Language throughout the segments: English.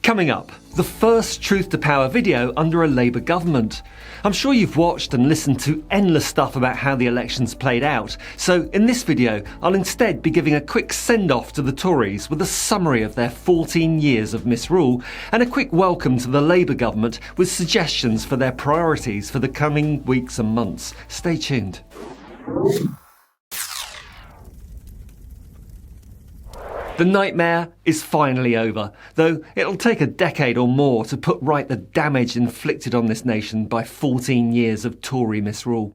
Coming up, the first Truth to Power video under a Labour government. I'm sure you've watched and listened to endless stuff about how the elections played out, so in this video I'll instead be giving a quick send-off to the Tories with a summary of their 14 years of misrule and a quick welcome to the Labour government with suggestions for their priorities for the coming weeks and months. Stay tuned. The nightmare is finally over, though it'll take a decade or more to put right the damage inflicted on this nation by 14 years of Tory misrule.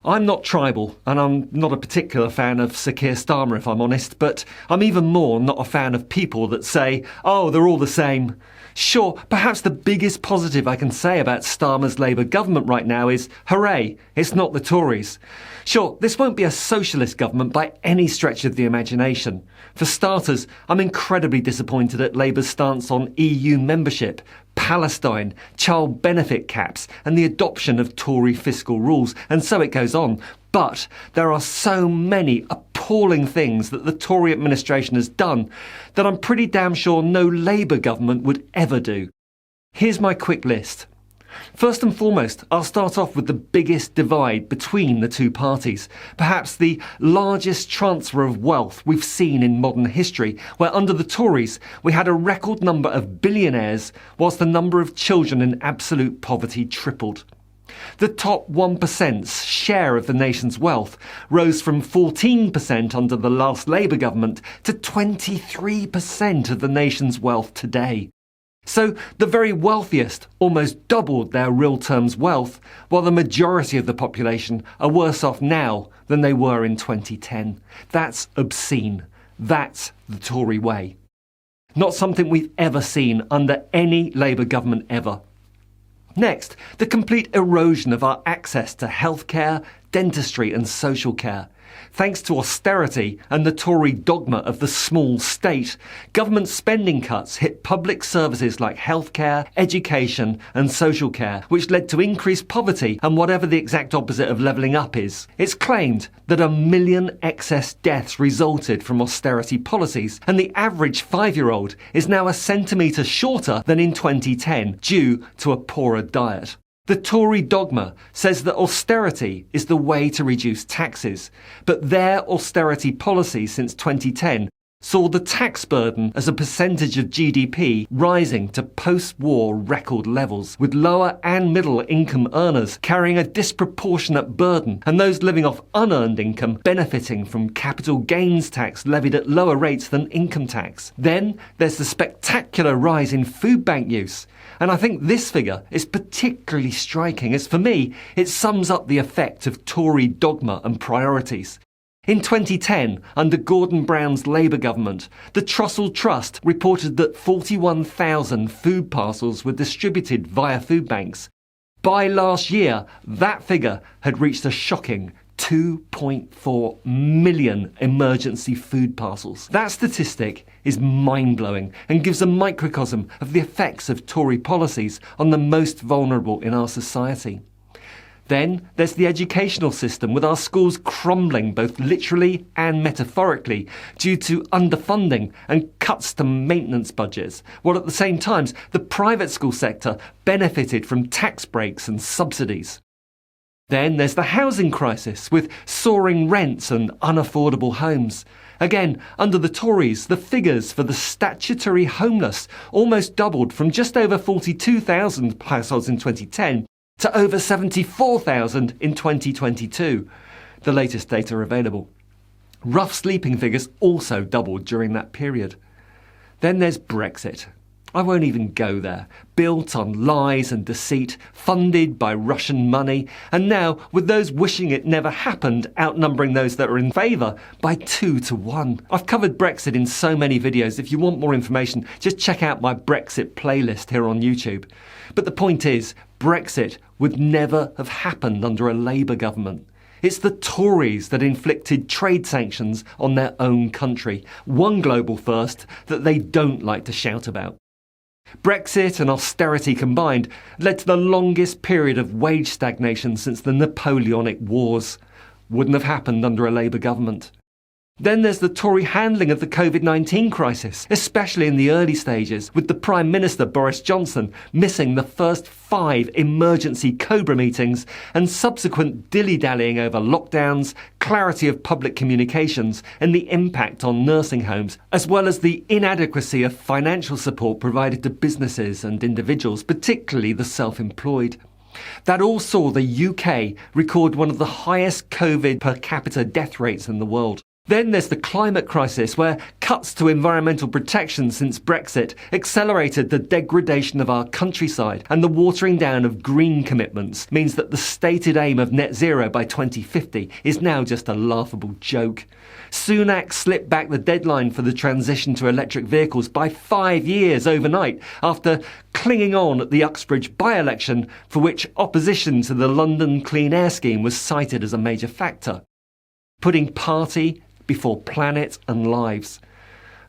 I'm not tribal, and I'm not a particular fan of Sir Keir Starmer if I'm honest, but I'm even more not a fan of people that say, oh, they're all the same. Sure, perhaps the biggest positive I can say about Starmer's Labour government right now is, hooray, it's not the Tories. Sure, this won't be a socialist government by any stretch of the imagination. For starters, I'm incredibly disappointed at Labour's stance on EU membership, Palestine, child benefit caps, and the adoption of Tory fiscal rules, and so it goes on. But there are so many appalling things that the Tory administration has done that I'm pretty damn sure no Labour government would ever do. Here's my quick list. First and foremost, I'll start off with the biggest divide between the two parties. Perhaps the largest transfer of wealth we've seen in modern history, where under the Tories we had a record number of billionaires whilst the number of children in absolute poverty tripled. The top 1%'s share of the nation's wealth rose from 14% under the last Labour government to 23% of the nation's wealth today. So the very wealthiest almost doubled their real terms wealth, while the majority of the population are worse off now than they were in 2010. That's obscene. That's the Tory way. Not something we've ever seen under any Labour government ever. Next, the complete erosion of our access to healthcare, dentistry and social care. Thanks to austerity and the Tory dogma of the small state, government spending cuts hit public services like healthcare, education and social care, which led to increased poverty and whatever the exact opposite of levelling up is. It's claimed that 1 million excess deaths resulted from austerity policies, and the average 5-year-old is now a centimetre shorter than in 2010 due to a poorer diet. The Tory dogma says that austerity is the way to reduce taxes, but their austerity policy since 2010 saw the tax burden as a percentage of GDP rising to post-war record levels, with lower and middle income earners carrying a disproportionate burden and those living off unearned income benefiting from capital gains tax levied at lower rates than income tax. Then there's the spectacular rise in food bank use. And I think this figure is particularly striking as, for me, it sums up the effect of Tory dogma and priorities. In 2010, under Gordon Brown's Labour government, the Trussell Trust reported that 41,000 food parcels were distributed via food banks. By last year, that figure had reached a shocking 2.4 million emergency food parcels. That statistic is mind-blowing and gives a microcosm of the effects of Tory policies on the most vulnerable in our society. Then there's the educational system, with our schools crumbling both literally and metaphorically due to underfunding and cuts to maintenance budgets, while at the same time the private school sector benefited from tax breaks and subsidies. Then there's the housing crisis, with soaring rents and unaffordable homes. Again, under the Tories, the figures for the statutory homeless almost doubled from just over 42,000 households in 2010 to over 74,000 in 2022. The latest data available. Rough sleeping figures also doubled during that period. Then there's Brexit. I won't even go there. Built on lies and deceit, funded by Russian money, and now with those wishing it never happened outnumbering those that are in favour by 2 to 1. I've covered Brexit in so many videos. If you want more information, just check out my Brexit playlist here on YouTube. But the point is, Brexit would never have happened under a Labour government. It's the Tories that inflicted trade sanctions on their own country, one global first that they don't like to shout about. Brexit and austerity combined led to the longest period of wage stagnation since the Napoleonic Wars. Wouldn't have happened under a Labour government. Then there's the Tory handling of the COVID-19 crisis, especially in the early stages, with the Prime Minister Boris Johnson missing the first 5 emergency COBRA meetings and subsequent dilly-dallying over lockdowns, clarity of public communications and the impact on nursing homes, as well as the inadequacy of financial support provided to businesses and individuals, particularly the self-employed. That all saw the UK record one of the highest COVID per capita death rates in the world. Then there's the climate crisis, where cuts to environmental protection since Brexit accelerated the degradation of our countryside, and the watering down of green commitments means that the stated aim of net zero by 2050 is now just a laughable joke. Sunak slipped back the deadline for the transition to electric vehicles by 5 years overnight after clinging on at the Uxbridge by-election, for which opposition to the London Clean Air Scheme was cited as a major factor. Putting party before planet and lives.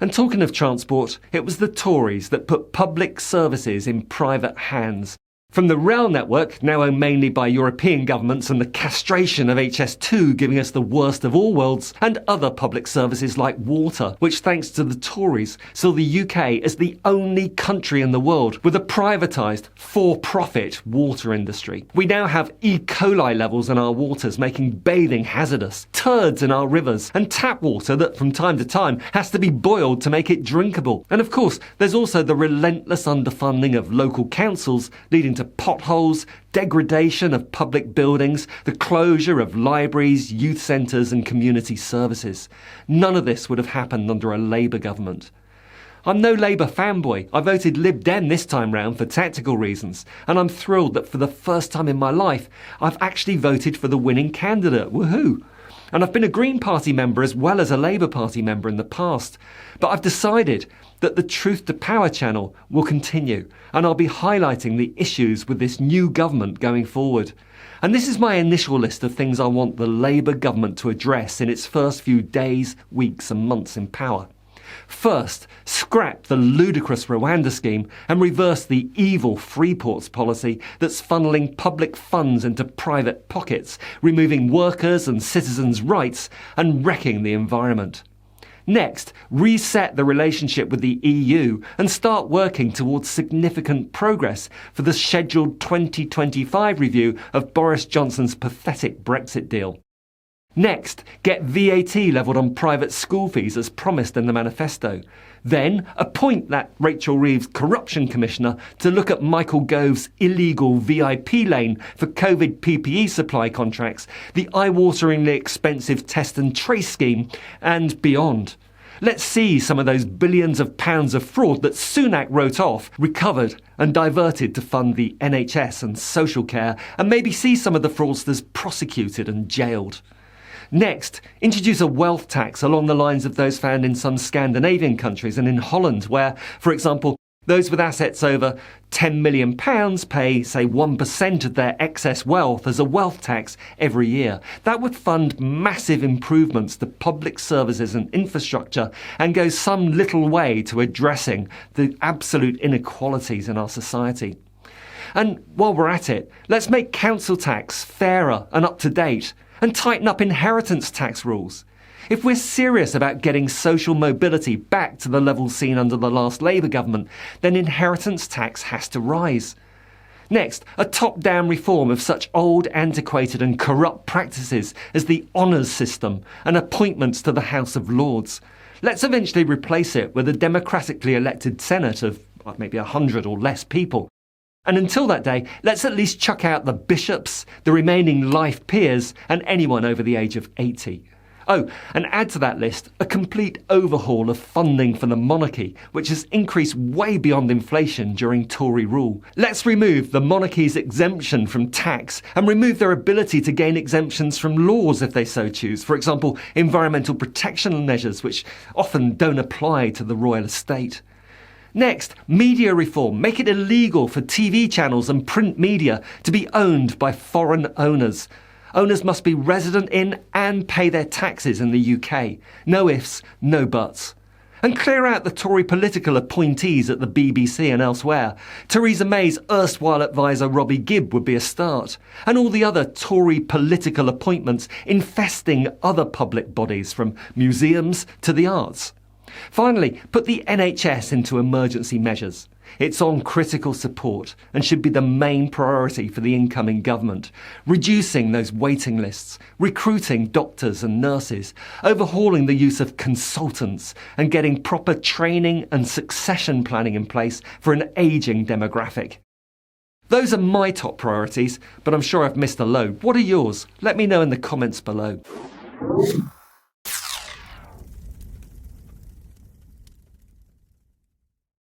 And talking of transport, it was the Tories that put public services in private hands. From the rail network, now owned mainly by European governments, and the castration of HS2 giving us the worst of all worlds, and other public services like water, which thanks to the Tories saw the UK as the only country in the world with a privatised, for-profit water industry. We now have E. coli levels in our waters, making bathing hazardous, turds in our rivers, and tap water that from time to time has to be boiled to make it drinkable. And of course, there's also the relentless underfunding of local councils, leading to potholes, degradation of public buildings, the closure of libraries, youth centres and community services. None of this would have happened under a Labour government. I'm no Labour fanboy. I voted Lib Dem this time round for tactical reasons, and I'm thrilled that for the first time in my life I've actually voted for the winning candidate. Woohoo! And I've been a Green Party member as well as a Labour Party member in the past. But I've decided that the Truth to Power channel will continue, and I'll be highlighting the issues with this new government going forward. And this is my initial list of things I want the Labour government to address in its first few days, weeks and months in power. First, scrap the ludicrous RWANDA scheme and reverse the evil free ports policy that's funneling public funds into private pockets, removing workers' and citizens' rights and wrecking the environment. Next, reset the relationship with the EU and start working towards significant progress for the scheduled 2025 review of Boris Johnson's pathetic Brexit deal. Next, get VAT levelled on private school fees as promised in the manifesto. Then, appoint that Rachel Reeves corruption commissioner to look at Michael Gove's illegal VIP lane for COVID PPE supply contracts, the eye-wateringly expensive test and trace scheme, and beyond. Let's see some of those billions of pounds of fraud that Sunak wrote off, recovered and diverted to fund the NHS and social care, and maybe see some of the fraudsters prosecuted and jailed. Next, introduce a wealth tax along the lines of those found in some Scandinavian countries and in Holland, where, for example, those with assets over £10 million pay, say, 1% of their excess wealth as a wealth tax every year. That would fund massive improvements to public services and infrastructure and go some little way to addressing the absolute inequalities in our society. And while we're at it, let's make council tax fairer and up to date, and tighten up inheritance tax rules. If we're serious about getting social mobility back to the levels seen under the last Labour government, then inheritance tax has to rise. Next, a top-down reform of such old, antiquated and corrupt practices as the honours system and appointments to the House of Lords. Let's eventually replace it with a democratically elected Senate of maybe 100 or less people. And until that day, let's at least chuck out the bishops, the remaining life peers, and anyone over the age of 80. Oh, and add to that list a complete overhaul of funding for the monarchy, which has increased way beyond inflation during Tory rule. Let's remove the monarchy's exemption from tax and remove their ability to gain exemptions from laws if they so choose. For example, environmental protection measures, which often don't apply to the royal estate. Next, media reform. Make it illegal for TV channels and print media to be owned by foreign owners. Owners must be resident in and pay their taxes in the UK. No ifs, no buts. And clear out the Tory political appointees at the BBC and elsewhere. Theresa May's erstwhile advisor Robbie Gibb would be a start. And all the other Tory political appointments infesting other public bodies, from museums to the arts. Finally, put the NHS into emergency measures. It's on critical support and should be the main priority for the incoming government. Reducing those waiting lists, recruiting doctors and nurses, overhauling the use of consultants and getting proper training and succession planning in place for an ageing demographic. Those are my top priorities, but I'm sure I've missed a load. What are yours? Let me know in the comments below.